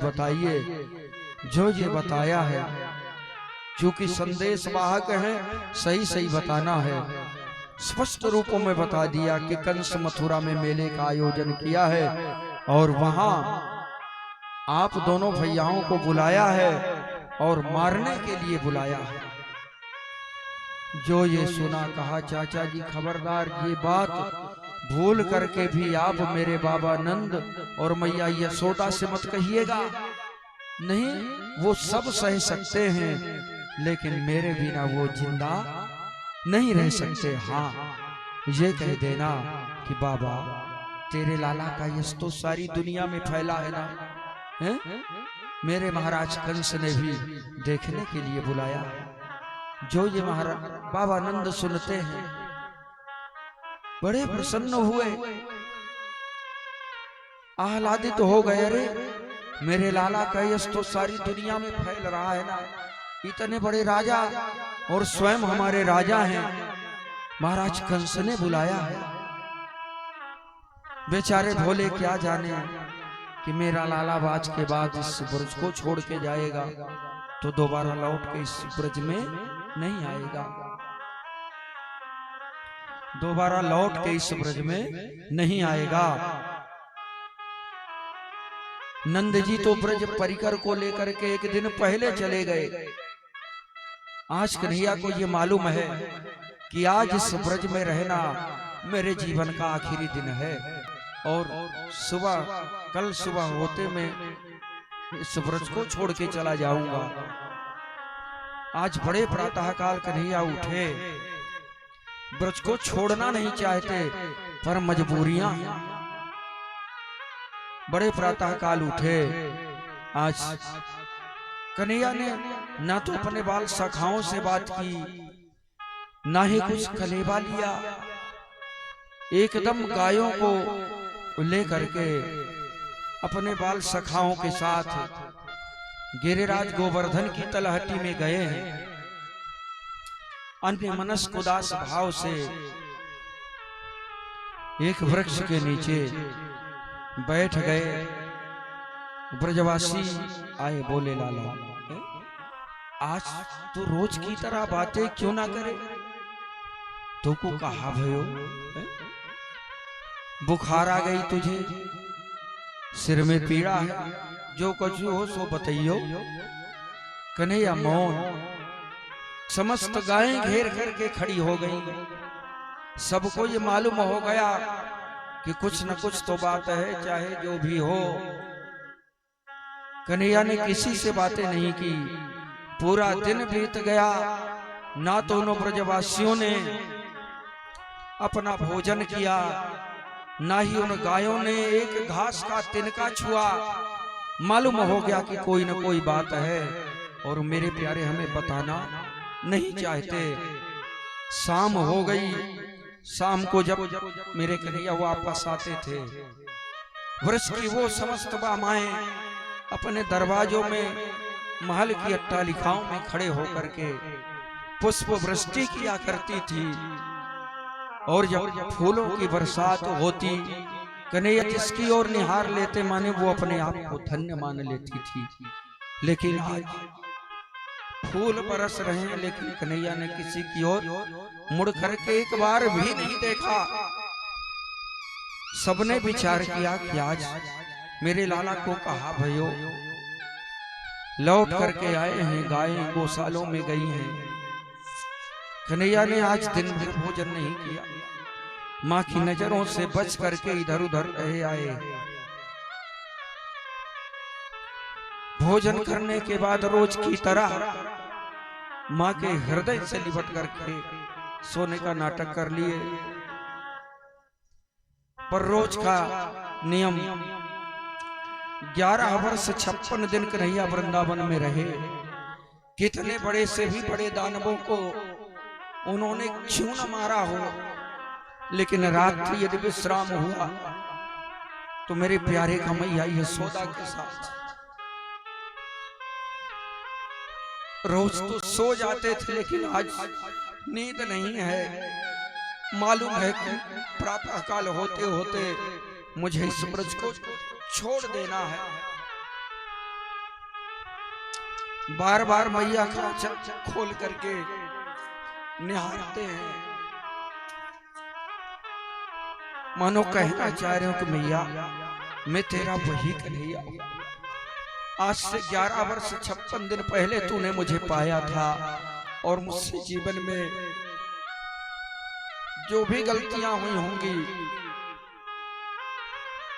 बताइए। जो ये बताया है, क्योंकि संदेश वाहक है, सही सही बताना है। स्पष्ट रूपों में बता दिया कि कंस मथुरा में मेले का आयोजन किया है और वहां आप दोनों भैयाओं को बुलाया है और मारने के लिए बुलाया है। जो ये सुना कहा, चाचा जी खबरदार, ये बात भूल करके भी आप मेरे बाबा नंद और मैया यशोदा से मत कहिएगा। नहीं, वो सब सह सकते हैं, लेकिन मेरे बिना वो जिंदा नहीं रह सकते। हाँ, ये कह देना कि बाबा तेरे लाला का यश तो सारी दुनिया में फैला है ना, है? मेरे महाराज कंस ने भी देखने के लिए बुलाया। जो ये महाराज बाबा नंद सुनते हैं, बड़े प्रसन्न हुए, आह्लादित हो गए। अरे मेरे लाला का यश तो सारी दुनिया में फैल रहा है ना, इतने बड़े राजा और स्वयं हमारे राजा हैं, महाराज कंस ने बुलाया है। बेचारे भोले क्या जाने कि मेरा लाला बाज के बाद इस ब्रज को छोड़ के जाएगा तो दोबारा लौट के इस ब्रज में नहीं आएगा, दोबारा लौट के इस ब्रज में नहीं आएगा। नंद जी तो ब्रज परिकर को लेकर के एक दिन पहले चले गए। आज कन्हैया को ये मालूम है कि आज इस ब्रज में रहना मेरे जीवन का आखिरी दिन है और कल सुबह होते मैं इस ब्रज को छोड़ के चला जाऊंगा। आज बड़े प्रातःकाल कन्हैया उठे, ब्रज को छोड़ना नहीं चाहते पर मजबूरियां। बड़े प्रातःकाल उठे। आज कन्हैया ने ना तो अपने बाल सखाओं से बात की, ना ही कुछ कलेवा लिया। एकदम गायों को लेकर के अपने बाल सखाओं के साथ गिरिराज गोवर्धन की तलहटी में गए हैं। अन्य मनस्क उदास भाव से एक वृक्ष के नीचे बैठ गए। ब्रजवासी आए, बोले लाला आज तो रोज की तरह बातें क्यों ना करे? तो को कहा भयो, बुखार आ गई तुझे, सिर में पीड़ा है, जो कुछ हो सो बताइयो। कन्हैया मौन। समस्त गायें घेर करके खड़ी हो गई। सबको ये मालूम हो गया कि कुछ न कुछ तो बात है, चाहे जो भी हो। कन्हैया ने किसी से बातें नहीं की। पूरा दिन बीत गया, ना तो उन ब्रजवासियों ने अपना भोजन किया, ना ही उन गायों ने एक घास का तिनका छुआ। मालूम हो गया कि कोई न कोई बात है और मेरे प्यारे हमें बताना नहीं चाहते। शाम हो गई। शाम को जब मेरे कन्हैया वापस आते थे, वृक्ष की वो समस्त बामाएं अपने दरवाजों में, महल की अट्टालिकाओं में खड़े होकर के पुष्प वृष्टि किया करती थी। और जब फूलों की बरसात होती, कन्हैया जिसकी ओर निहार लेते माने वो अपने आप को धन्य मान लेती थी। लेकिन आज फूल बरस रहे हैं, लेकिन कन्हैया ने किसी की ओर मुड़ करके एक बार भी नहीं देखा। सबने विचार किया कि आज मेरे लाला को कहा भयो, लौट करके आए हैं, गायें गौशालों में गई हैं। कन्हैया ने आज दिन भर भोजन नहीं किया, माँ की नजरों से बच करके इधर उधर रहे आए। भोजन करने के बाद रोज की तरह माँ के हृदय से लिपट करके सोने का नाटक कर लिए। पर रोज का नियम 11 वर्ष 56 दिन कन्हैया वृंदावन में रहे। कितने बड़े से भी बड़े दानवों को उन्होंने क्यों न मारा हो, लेकिन रात्रि यदि विश्राम हुआ तो मेरे प्यारे का मैया यशोदा के साथ रोज तो सो जाते थे, लेकिन आज नींद नहीं है। मालूम है कि प्रातःकाल होते होते मुझे इस ब्रज को छोड़ देना है। बार बार मैया का आंचल खोल करके निहारते हैं, मानो कहना चाह रहे हो कि मैया मैं तेरा वही कन्हैया हूं। आज से 11 वर्ष 56 दिन पहले तूने मुझे पाया था और मुझसे जीवन में जो भी गलतियां हुई होंगी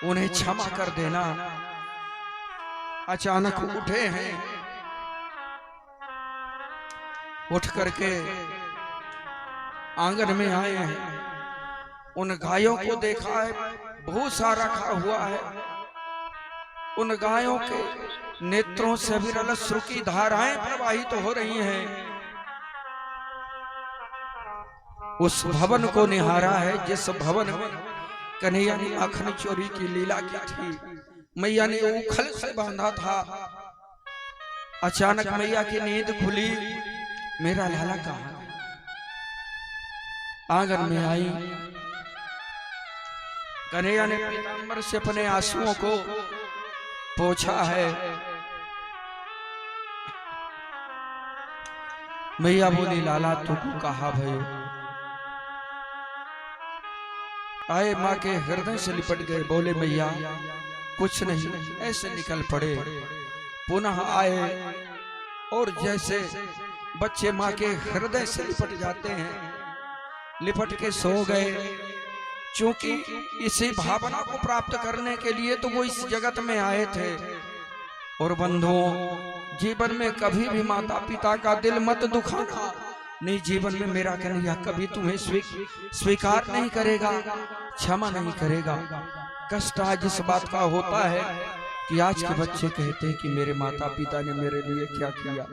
उन्हें क्षमा कर देना। अचानक उठे हैं, उठ करके आंगन में आए हैं, उन गायों को देखा है बहुत सारा रखा हुआ है, उन गायों के नेत्रों से विरल अश्रु की धाराएं प्रवाहित हो रही हैं। उस भवन को निहारा है जिस भवन में कन्हैया ने माखन चोरी की लीला की थी, मैया ने उखल से बांधा था। अचानक मैया की नींद खुली, मेरा लाला कहाँ है? आंगन में आई, कन्हैया ने पीतांबर से अपने आंसुओं को पोंछा है। मैया बोली, लाला तू कहा भयो? आए माँ के हृदय से लिपट गए, बोले मैया कुछ नहीं, ऐसे निकल पड़े। पुनः आए और जैसे बच्चे माँ के हृदय से लिपट जाते हैं, लिपट के सो गए। क्योंकि इसी भावना को प्राप्त करने के लिए तो वो इस जगत में आए थे। और बंधुओं, जीवन में कभी भी माता पिता का दिल मत दुखाना। नहीं, जीवन में मेरा कन्हैया कभी तुम्हें स्वीकार नहीं करेगा, क्षमा नहीं करेगा। कष्ट आज इस बात का होता है कि आज के बच्चे कहते हैं कि मेरे माता पिता ने मेरे लिए क्या किया।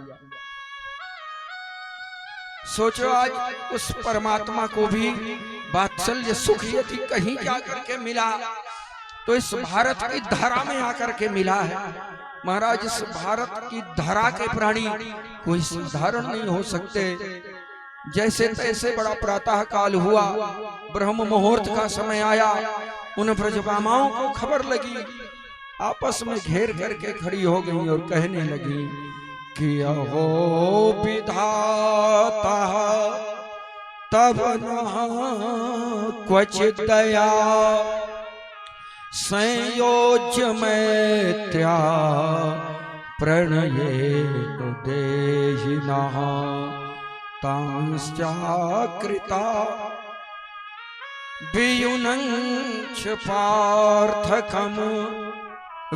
सोचो आज उस परमात्मा को भी वात्सल्य सुख यदि कहीं जाकर के मिला तो इस भारत की धरा में आकर के मिला है। महाराज, इस भारत की धरा के प्राणी कोई साधारण नहीं हो सकते। जैसे तैसे बड़ा प्रातः काल हुआ, ब्रह्म मुहूर्त का समय आया, उन ब्रजबामाओं को खबर लगी, आपस में घेर करके खड़ी हो गई और कहने लगी कि अहो विधाता तब न क्वचित दया संयोज्य मैत्र्या प्रणये देहिनः तांश्चाकृता वियुनञ्च पार्थकम्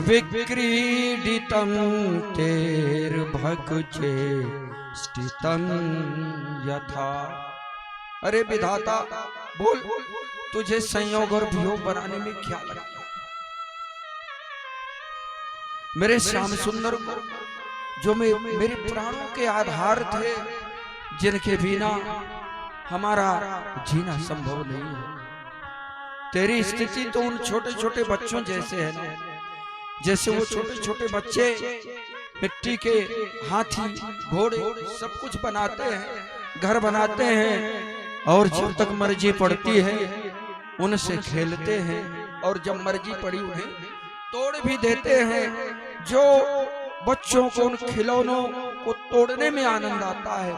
विक्रीडितं तेर्भक्चे स्थितं यथा। अरे विधाता, बोल तुझे संयोग और वियोग बनाने में क्या लगा? मेरे श्याम सुंदर को, जो मेरे प्राणों के आधार थे, जिनके बिना हमारा जीना संभव नहीं है। तेरी स्थिति तो उन छोटे छोटे बच्चों जैसे है ना, जैसे वो छोटे छोटे बच्चे मिट्टी के हाथी घोड़े सब कुछ बनाते हैं, घर बनाते हैं, और जब तक मर्जी पड़ती है उनसे खेलते हैं, और जब मर्जी पड़ी उन्हें तोड़ भी देते हैं। जो बच्चों को उन खिलौनों को तोड़ने में आनंद आता है,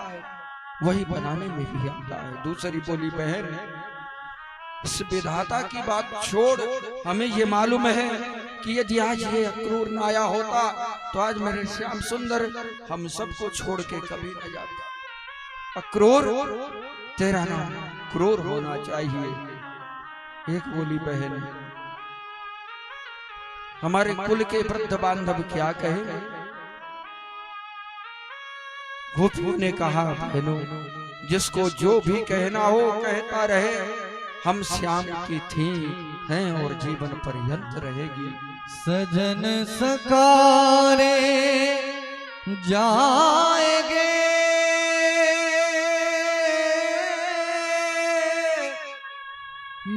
वही बनाने में भी आता है। दूसरी बोली, बहन इस विधाता की बात छोड़, हमें ये मालूम है कि यदि आज ये अक्रूर न आया होता तो आज मेरे श्याम सुंदर हम सबको छोड़ के कभी न जाता। अक्रूर, तेरा नाम क्रूर होना चाहिए। एक बोली, बहन हमारे कुल के वृद्ध बांधव क्या कहेंगे? गोपियों ने कहा, बहनों जिसको जो भी कहना हो कहता रहे, हम श्याम की थी हैं और जीवन पर्यंत रहेगी। सजन सकारे जाएंगे,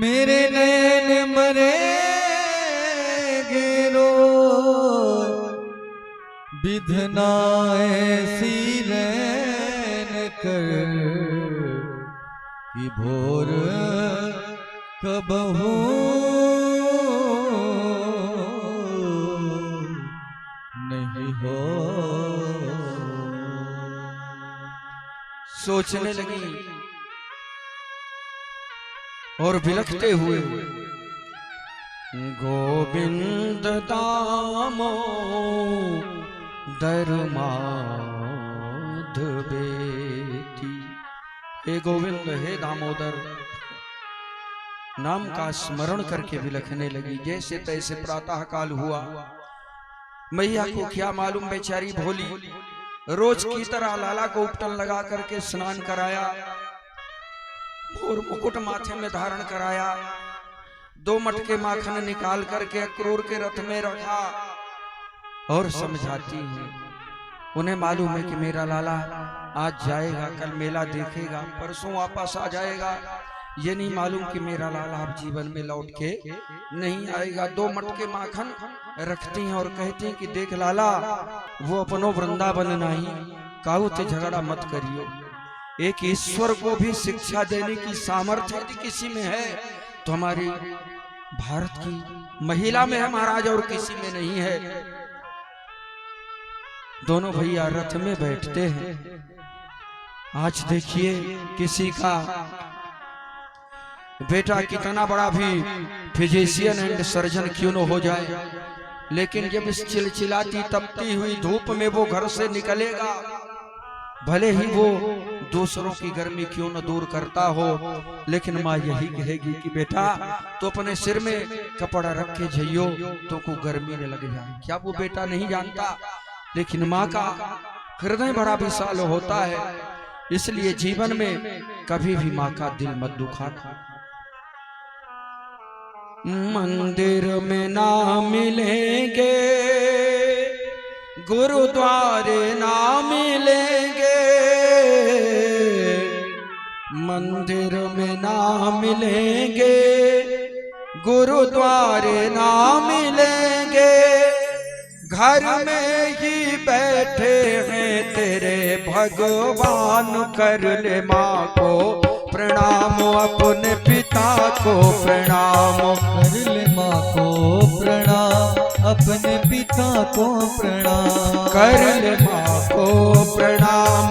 मेरे नैन मरेंगे रो, विधना ऐसी रैन कर कि भोर कबहू नहीं हो। सोचने लगी और बिलखते हुए, गोविंद दामो दरमाधवेति। हे गोविंद, हे दामोदर नाम का स्मरण करके बिलखने लगी। जैसे तैसे प्रातः काल हुआ। मैया को क्या मालूम, बेचारी भोली रोज की तरह लाला को उपटन लगा करके स्नान कराया और मुकुट माथे में धारण कराया। 2 मटके माखन निकाल करके अक्रूर के रथ में रखा और समझाती है। उन्हें मालूम है कि मेरा लाला आज जाएगा, कल मेला देखेगा, परसों वापस आ जाएगा। ये नहीं मालूम कि मेरा लाला अब जीवन में लौट के नहीं आएगा। 2 मटके माखन रखती हैं और कहती हैं कि देख लाला, वो अपनो वृंदावन नहीं, काहू ते झगड़ा मत करियो। एक ईश्वर को भी शिक्षा देने की सामर्थ्य यदि किसी में है तो हमारी भारत की महिला में है महाराज, और किसी में नहीं है। दोनों भैया रथ में बैठते हैं। आज देखिए किसी का बेटा कितना बड़ा भी फिजिशियन एंड सर्जन क्यों न हो जाए, लेकिन जब इस चिलचिलाती तपती हुई धूप में वो घर से निकलेगा, भले ही वो दूसरों की गर्मी क्यों न दूर करता हो, लेकिन माँ यही कहेगी कि बेटा तो अपने सिर में कपड़ा रख के जइयो तो को गर्मी न लग जाए। क्या वो बेटा नहीं जानता? लेकिन माँ का हृदय बड़ा विशाल होता है, इसलिए जीवन में कभी भी माँ का दिल मत दुखाना। मंदिर में ना मिलेंगे, गुरुद्वारे ना मिलेंगे, मंदिर में ना मिलेंगे, गुरुद्वारे ना मिलेंगे, घर में ही बैठे हैं तेरे भगवान। कर ले माँ को प्रणाम, अपने पिता को प्रणाम, कर ले माँ को प्रणाम, अपने पिता को प्रणाम, कर ले माँ को प्रणाम,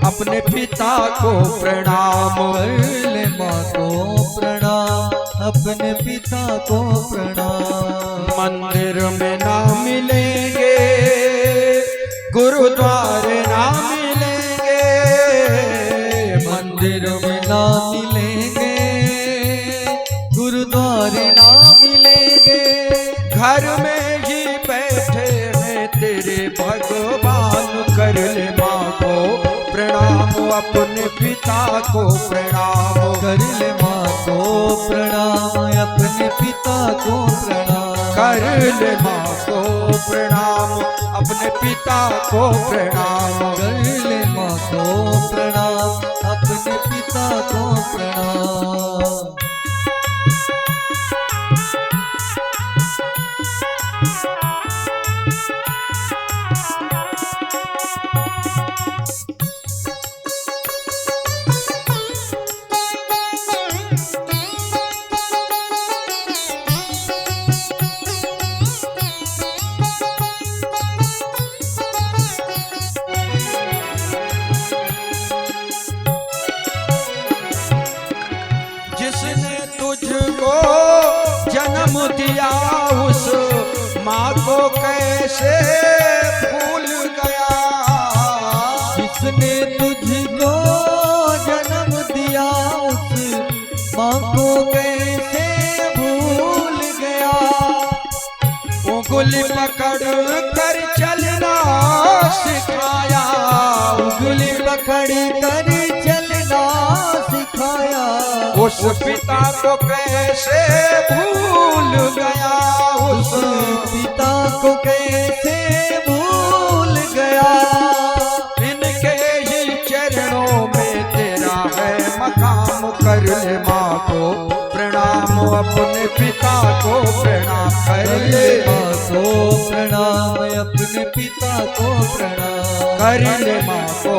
अपने पिता को प्रणाम, कर ले माँ को प्रणाम, अपने पिता को प्रणाम। मंदिर में ना मिलेंगे, गुरुद्वारे ना मिलेंगे, मंदिर में ना मिलेंगे, गुरुद्वारे ना मिलेंगे, घर में ही बैठे हैं तेरे भगवान। कर ले माँ को प्रणाम, अपने पिता को प्रणाम, कर ले माँ को प्रणाम, अपने पिता को प्रणाम, कर ले माँ को प्रणाम, अपने पिता को प्रणाम, कर ले माँ को प्रणाम, अपने पिता को प्रणाम। जन्म दिया उस माँ को कैसे भूल गया, जिसने तुझको जन्म दिया उस माँ को कैसे भूल गया। उंगली पकड़ कर चलना सिखाया, उंगली पकड़ कर चलना सिखाया, उस पिता को कैसे भूल गया, उस पिता को कैसे भूल गया। इनके ही चरणों में तेरा है मकाम। कर ले माँ को प्रणाम, अपने पिता को प्रणाम, कर ले माँ को प्रणाम, अपने पिता को प्रणाम, कर ले माँ को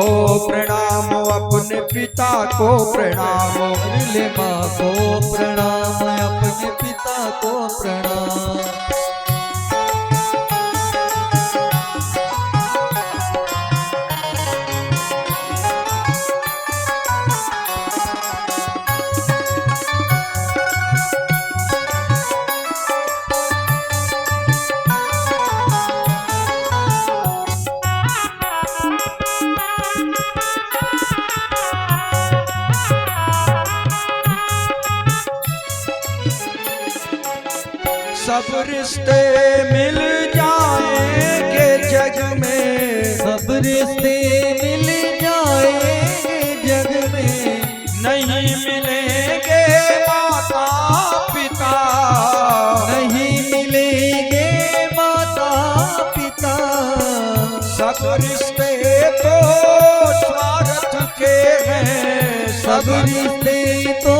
प्रणाम, अपने पिता को प्रणाम, कर ले माँ को प्रणाम, अपने पिता को प्रणाम। सब रिश्ते मिल जाएंगे जग में, सब रिश्ते मिल जाएंगे जग में, नहीं मिलेंगे माता पिता, नहीं मिलेंगे माता पिता। सब रिश्ते तो स्वार्थ के हैं, सब रिश्ते तो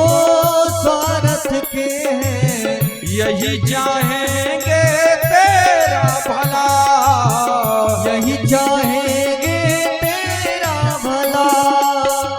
स्वार्थ के हैं, यही चाहेंगे तेरा भला, यही चाहेंगे तेरा भला।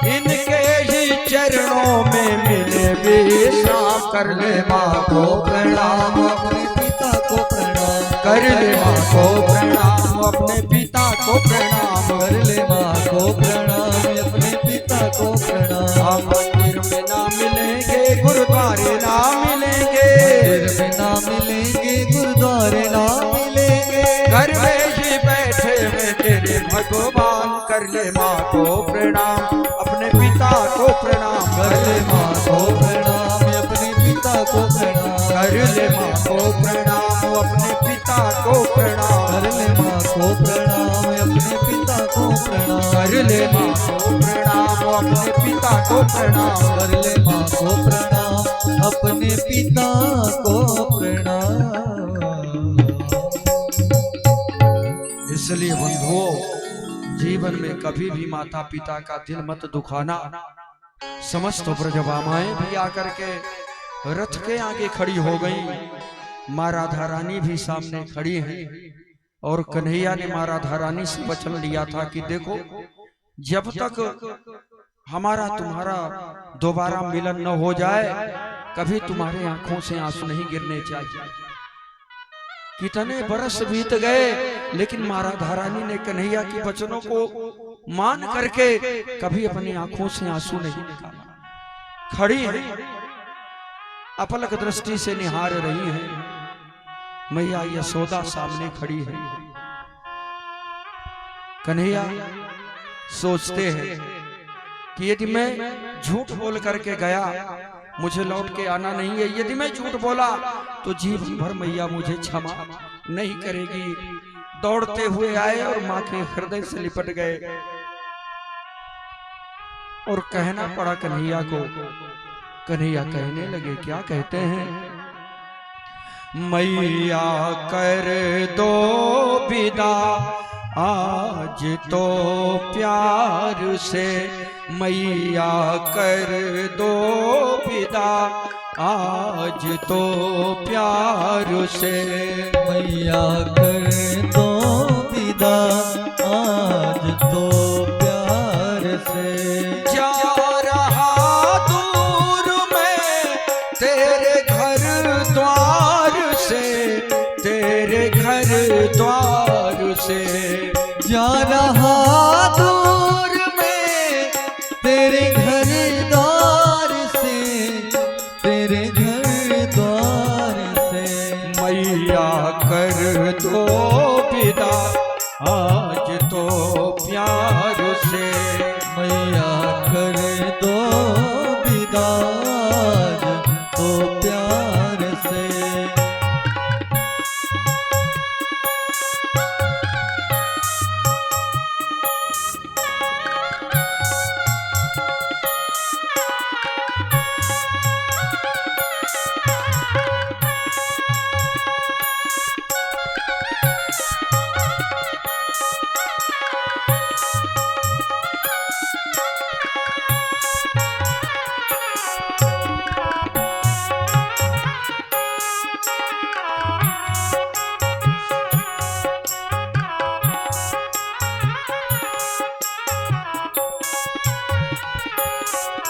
इनके ही चरणों में मिले विश्राम, कर ले माँ को प्रणाम, अपने पिता को प्रणाम, कर ले माँ को प्रणाम, अपने पिता को प्रणाम, कर ले माँ को प्रणाम, अपने पिता को प्रणाम। हम मंदिर में ना मिलेंगे, गुरुद्वारे ना मिलेंगे, मंदिर में ना मिलेंगे, गुरुद्वारे ना मिलेंगे, घर में ही बैठे हैं तेरे भगवान, कर ले माँ को प्रणाम, अपने पिता को प्रणाम, कर ले माँ को प्रणाम, अपने पिता को प्रणाम, कर ले माँ को प्रणाम, अपने पिता को प्रणाम, कर ले माँ को प्रणाम, अपने पिता को प्रणाम, कर ले माँ को प्रणाम, अपने पिता को प्रणाम, कर ले माँ को प्रणाम, अपने पिता को प्रणाम। इसलिए बंधुओं, जीवन में कभी भी माता पिता का दिल मत दुखाना। समस्त ब्रजभामाएं भी आकर के रथ के आगे खड़ी हो गई, माँ राधा रानी भी सामने खड़ी हैं, और कन्हैया ने माँ राधा रानी से वचन लिया था कि देखो, जब तक हमारा तुम्हारा दोबारा मिलन न हो जाए, कभी तुम्हारे आंखों से आंसू नहीं गिरने चाहिए। कितने बरस बीत गए, लेकिन माँ राधा रानी ने कन्हैया के वचनों को मान करके कभी अपनी आंखों से आंसू नहीं निकाला। खड़ी है, अपलक दृष्टि से निहार रही है। मैया यशोदा सामने खड़ी है। कन्हैया सोचते हैं कि यदि मैं झूठ बोल करके गया, मुझे लौट के आना नहीं है। यदि मैं झूठ बोला तो जीवन भर मैया मुझे क्षमा नहीं करेगी। दौड़ते हुए आए और माँ के हृदय से लिपट गए और कहना पड़ा कन्हैया को। कन्हैया कहने लगे, क्या कहते हैं? मैया कर दो विदा आज तो प्यार से, मैया कर दो विदा आज तो प्यार से, मैया कर दो विदा आज तो प्यार से। जा रहा दूर मैं तेरे घर द्वार से, तेरे घर द्वार से, जा रहा दूर में तेरे घर द्वार से, तेरे घर द्वार से। मैया कर दो विदा आज तो प्यार से, मैया कर दो विदा आज तो प्यार से।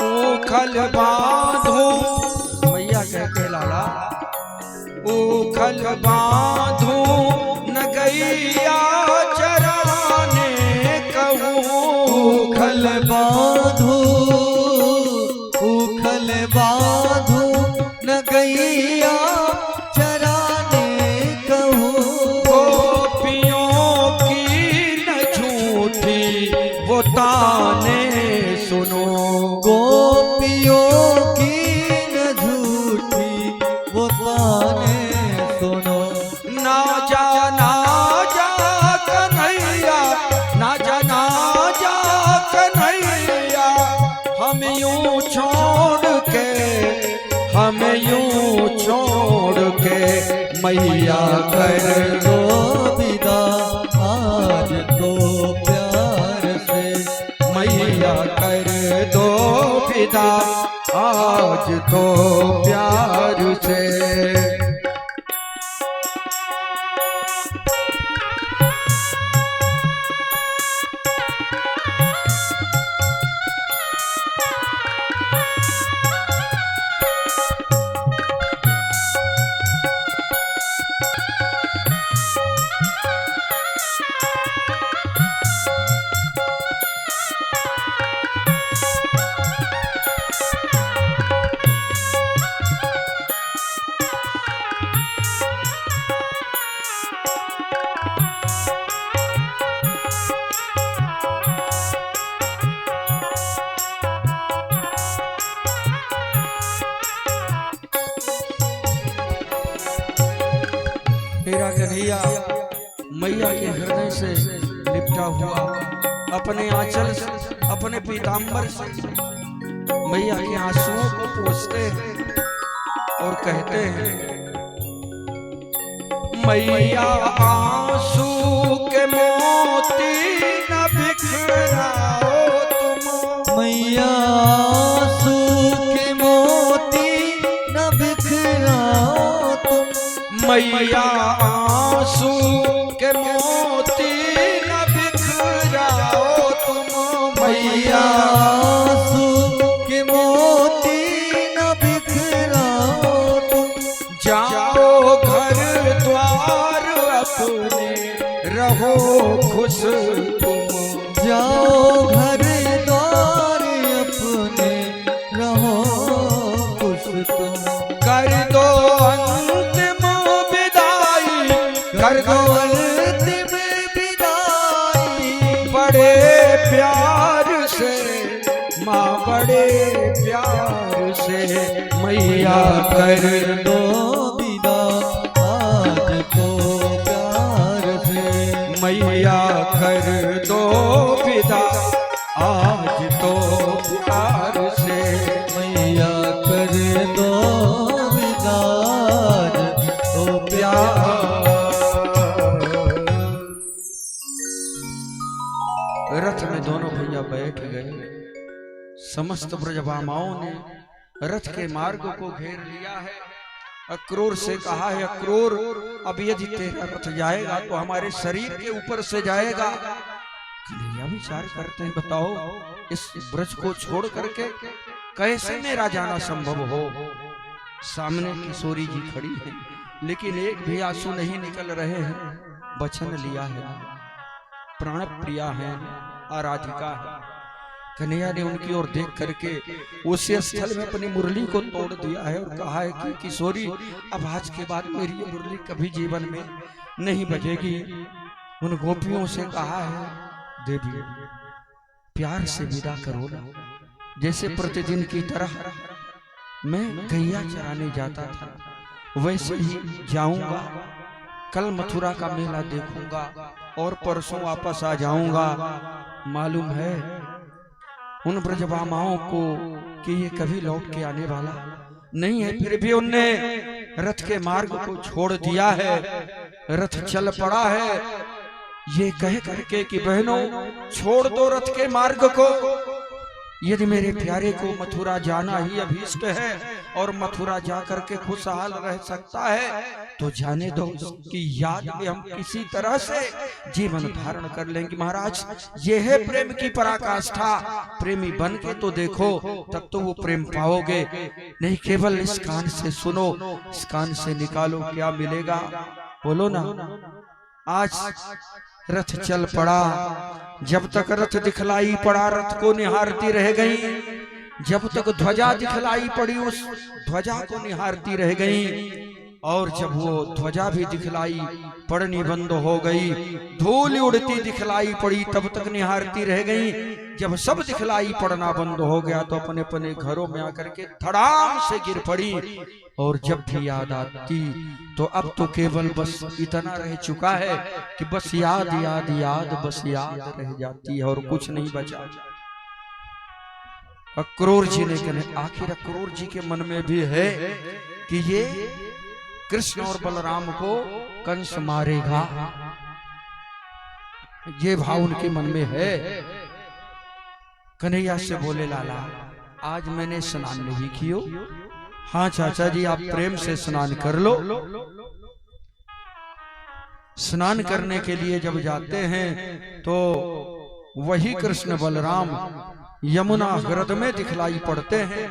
उखल बांधो, मैया कहते लाला, उखल बांधो न गैया चराने कहूँ। उखल बांधो, उखल बांधो न गैया चराने कहूँ। गोपियों की न झूठी वो ताने सुनो, गोपियों की न झूठी वो ताने सुनो। के मैया कर दो विदा आज तो प्यार से, मैया कर दो विदा आज तो प्यार से। मेरा कन्हैया मैया के हृदय से लिपटा हुआ, अपने आंचल से, अपने पीताम्बर से मैया के आंसुओं को पोंछते हैं और कहते हैं, मैया आंसू के मोती न बिखराओ तुम, मैया आंसू के मोती न बिखराओ तुम, मैया आंसू के मोती न बिखराओ तुम, मैया आंसू के मोती न बिखराओ तुम, जाओ घर द्वार अपने रहो खुश तुम, जाओ घर द्वार अपने रहो खुश तुम, कर दो अंतिम विदाई, कर दो अंतिम विदाई, बड़े प्यार से माँ, बड़े प्यार से मैया कर दो विदा आज तो प्यार से, मैया कर दो विदा आज तो प्यार से, मैया कर दो विदा आज तो प्यार। रथ में दोनों भैया बैठ गए। समस्त ब्रजभामाओं ने रथ के मार्ग को घेर लिया है। अक्रूर से कहा है, अक्रूर अब यदि तेरा रथ जाएगा तो हमारे शरीर के ऊपर से जाएगा। कन्हैया विचार करते हैं, बताओ इस ब्रज को छोड़ करके कैसे मेरा जाना संभव हो। सामने किशोरी जी खड़ी है, लेकिन एक भी आंसू नहीं निकल रहे हैं। वचन लिया है, प्राण प्रिया है, आराधिका है। कन्हैया ने उनकी ओर देख करके उसी स्थल में अपनी मुरली को तोड़ दिया है और कहा है कि किशोरी अब आज के बाद मेरी ये मुरली कभी जीवन में नहीं बजेगी। उन गोपियों से कहा है, देवी प्यार से विदा करो ना, जैसे प्रतिदिन की तरह मैं गैया चराने जाता था वैसे ही जाऊंगा। कल मथुरा का मेला देखूंगा और परसों वापस आ जाऊंगा। मालूम है उन ब्रजभामाओं को कि ये कभी लौट के आने वाला नहीं है, फिर भी उनने रथ के मार्ग को छोड़ दिया है। रथ चल पड़ा है ये कह करके कि बहनों छोड़ दो रथ के मार्ग को। यदि मेरे प्यारे को मथुरा जाना ही अभीष्ट है और मथुरा जाकर के खुशहाल रह सकता है तो जाने दो, उसकी याद में हम किसी तरह से जीवन धारण कर लेंगे। महाराज ये है प्रेम की पराकाष्ठा। प्रेमी बन के तो देखो, तब तो वो प्रेम पाओगे। नहीं केवल इस कान से सुनो, इस कान से निकालो, क्या मिलेगा बोलो ना। आज रथ चल पड़ा, जब तक रथ दिखलाई पड़ा रथ को निहारती रह गई। जब तक ध्वजा दिखलाई पड़ी उस ध्वजा को निहारती रह गई। और जब वो ध्वजा भी दिखलाई पड़नी बंद हो गई, धूल उड़ती दिखलाई पड़ी तब तक निहारती रह गई। जब सब दिखलाई पड़ना बंद हो गया तो अपने अपने घरों में आकर के धड़ाम से गिर पड़ी। और जब भी याद आती तो अब तो केवल बस इतना रह चुका है कि बस याद याद याद बस याद रह जाती है और कुछ नहीं बचा। अक्रूर जी ने कहा, आखिर अक्रूर जी के मन में भी है कि ये कृष्ण और बलराम को कंस मारेगा, ये भाव उनके मन में है। कन्हैया से बोले लाला आज मैंने स्नान नहीं कियो। हाँ चाचा जी आप प्रेम से स्नान कर लो। स्नान करने के लिए जब जाते हैं तो वही कृष्ण बलराम यमुना हृदय में दिखलाई पड़ते हैं।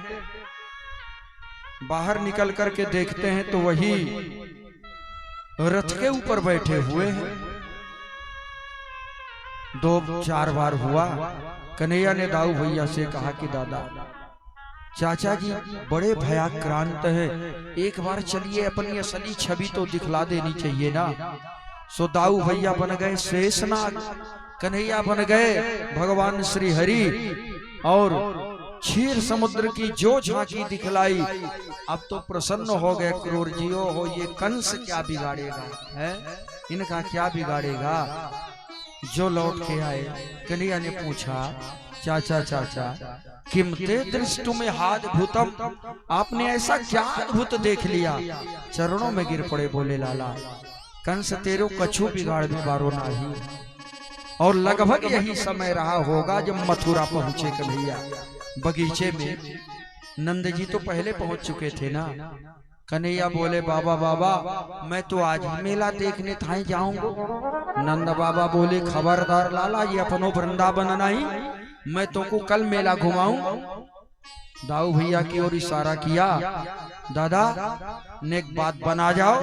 बाहर निकल करके देखते हैं तो वही रथ के ऊपर बैठे हुए हैं। 2-4 बार हुआ। कन्हैया ने दाऊ भैया से कहा कि दादा चाचा जी बड़े भयाक्रांत हैं, एक बार चलिए अपनी असली छवि तो दिखला देनी चाहिए ना। सो दाऊ भैया बन गए शेषनाग, कन्हैया बन गए भगवान श्री हरि और क्षीर समुद्र की जो झांकी दिखलाई। अब तो प्रसन्न हो गए क्रूर जियो हो, ये कंस क्या बिगाड़ेगा है, इनका क्या बिगाड़ेगा। जो लौट के आए कन्हैया ने पूछा चाचा चाचा किम ते दृष्टु में हाथ भूतम, आपने ऐसा क्या अद्भुत देख लिया। चरणों में गिर पड़े बोले लाला कंस तेरो कछु बिगाड़ बिगाड़ो नहीं। और लगभग यही समय रहा होगा जब मथुरा पहुंचे कन्हैया। बगीचे में नंद जी तो पहले पहुंच चुके थे ना। कन्हैया बोले बाबा बाबा मैं तो आज ही मेला देखने थाई जाऊंगा। नंद बाबा बोले खबरदार लाला ये अपनो वृंदावन नहीं, मैं तुमको कल मेला घुमाऊं। दाऊ भैया की ओर इशारा किया दादा ने एक बात बना जाओ।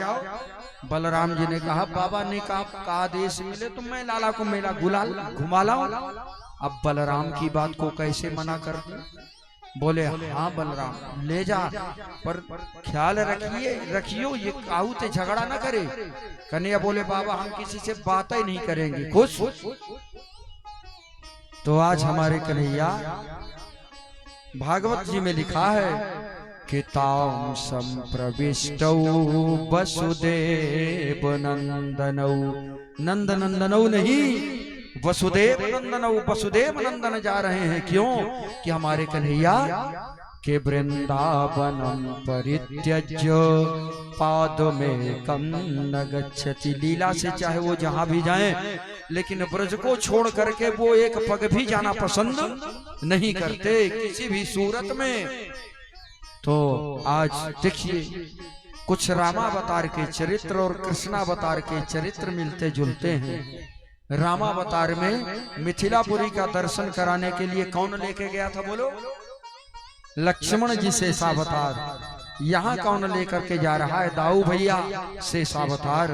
बलराम जी ने कहा बाबा ने कहा का आदेश मिले तो मैं लाला को मेला घुमा लाऊं। अब बलराम की बात को कैसे मना कर बोले हाँ बलराम ले जा, पर ख्याल रखियो ये काहू ते झगड़ा ना करे। कन्हैया बोले बाबा हम किसी से बात ही नहीं करेंगे खुश। तो आज हमारे कन्हैया भागवत जी में लिखा है कि ताम संप्रविष्टौ वसुदेव नंदनौ, नंद नंदनौ नहीं वसुदेव नंदनौ, वसुदेव नंदन जा रहे हैं। क्यों कि हमारे कन्हैया के वृंदावनम परित्यज्य पाद में कम न गच्छति। लीला से चाहे वो जहां भी जाएं लेकिन ब्रज को छोड़ करके वो एक पग भी जाना पसंद नहीं करते किसी भी सूरत में। तो आज देखिए कुछ रामावतार के चरित्र और कृष्णावतार के चरित्र मिलते जुलते हैं। रामावतार में मिथिलापुरी का दर्शन कराने के लिए कौन लेके गया था बोलो, लक्ष्मण जी शेषावतार। यहाँ कौन लेकर के जा रहा है, दाऊ भैया शेषावतार।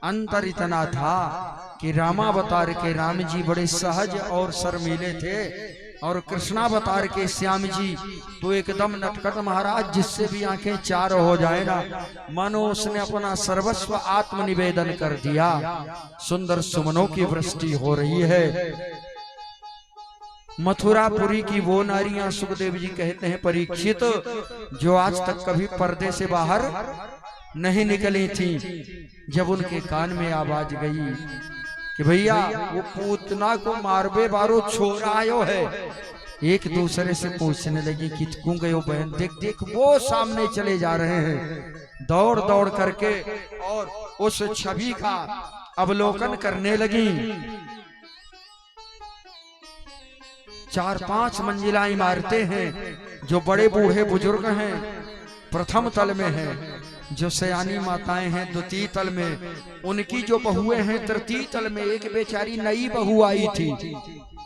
अंतर इतना था कि रामावतार के राम जी बड़े सहज और शर्मीले थे और कृष्णावतार के श्याम जी तो एकदम नटखट महाराज, जिससे भी आंखें चार हो जाए ना मानो उसने अपना सर्वस्व आत्मनिवेदन कर दिया। सुंदर सुमनों की वृष्टि हो रही है। मथुरापुरी की वो नारियां सुखदेव जी कहते हैं परीक्षित जो आज तक कभी पर्दे से बाहर नहीं निकली थी, जब उनके कान में आवाज गई कि भैया वो पूतना को मारबे बारो छोरा आयो है, एक दूसरे से पूछने लगी कितकू गयो बहन। देख देख वो सामने चले जा रहे हैं दौड़ दौड़ करके और उस छवि का अवलोकन करने लगी। 4-5 मंजिला इमारतें हैं, जो बड़े बूढ़े बुजुर्ग हैं प्रथम तल में हैं, जो सयानी माताएं हैं द्वितीय तल में, उनकी जो बहुएं हैं तृतीय तल में। एक बेचारी नई बहू आई थी,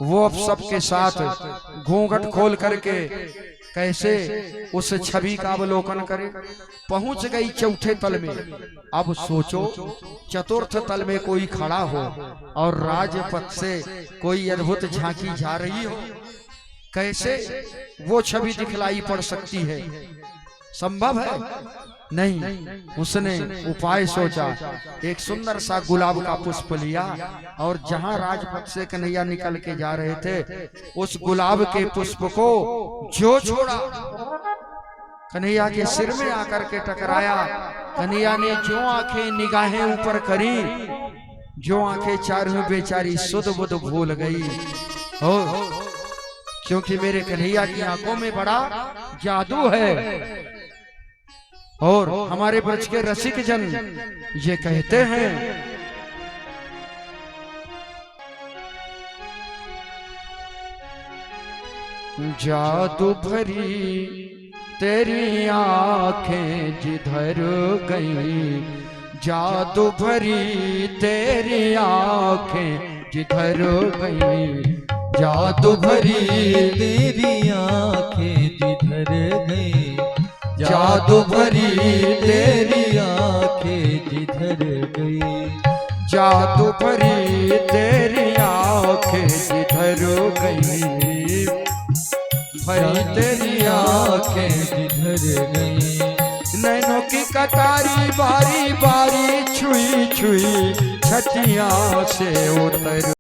वो अब सबके साथ घूंघट खोल करके कैसे उस छवि का अवलोकन करे। पहुंच गई चौथे तल में। अब सोचो चतुर्थ तल में कोई खड़ा हो और राजपथ से कोई अद्भुत झांकी जा रही हो, कैसे वो छवि दिखलाई पड़ सकती है? संभव है नहीं। उसने उपाय सोचा, एक सुंदर सा गुलाब का पुष्प लिया और जहां राजपथ से कन्हैया निकल के जा रहे थे उस गुलाब के पुष्प को जो छोड़ा कन्हैया के सिर में आकर के टकराया। कन्हैया ने जो आंखें निगाहें ऊपर करी, जो आंखें चारों बेचारी सुध बुध भूल गई हो, क्योंकि मेरे कन्हैया की आंखों में बड़ा जादू है। और हमारे ब्रज के रसिक जन ये कहते हैं, जादू भरी तेरी आंखें जिधर गई, जादू भरी तेरी आंखें जिधर गई, जादू भरी तेरी आंखें जिधर गई, जादू भरी तेरी आंखें जिधर गई, जादू भरी तेरी आंखें जिधर गई, भरी तेरी आंखें जिधर गई, नैनों की कटारी बारी बारी छुई छुई छतिया से उतर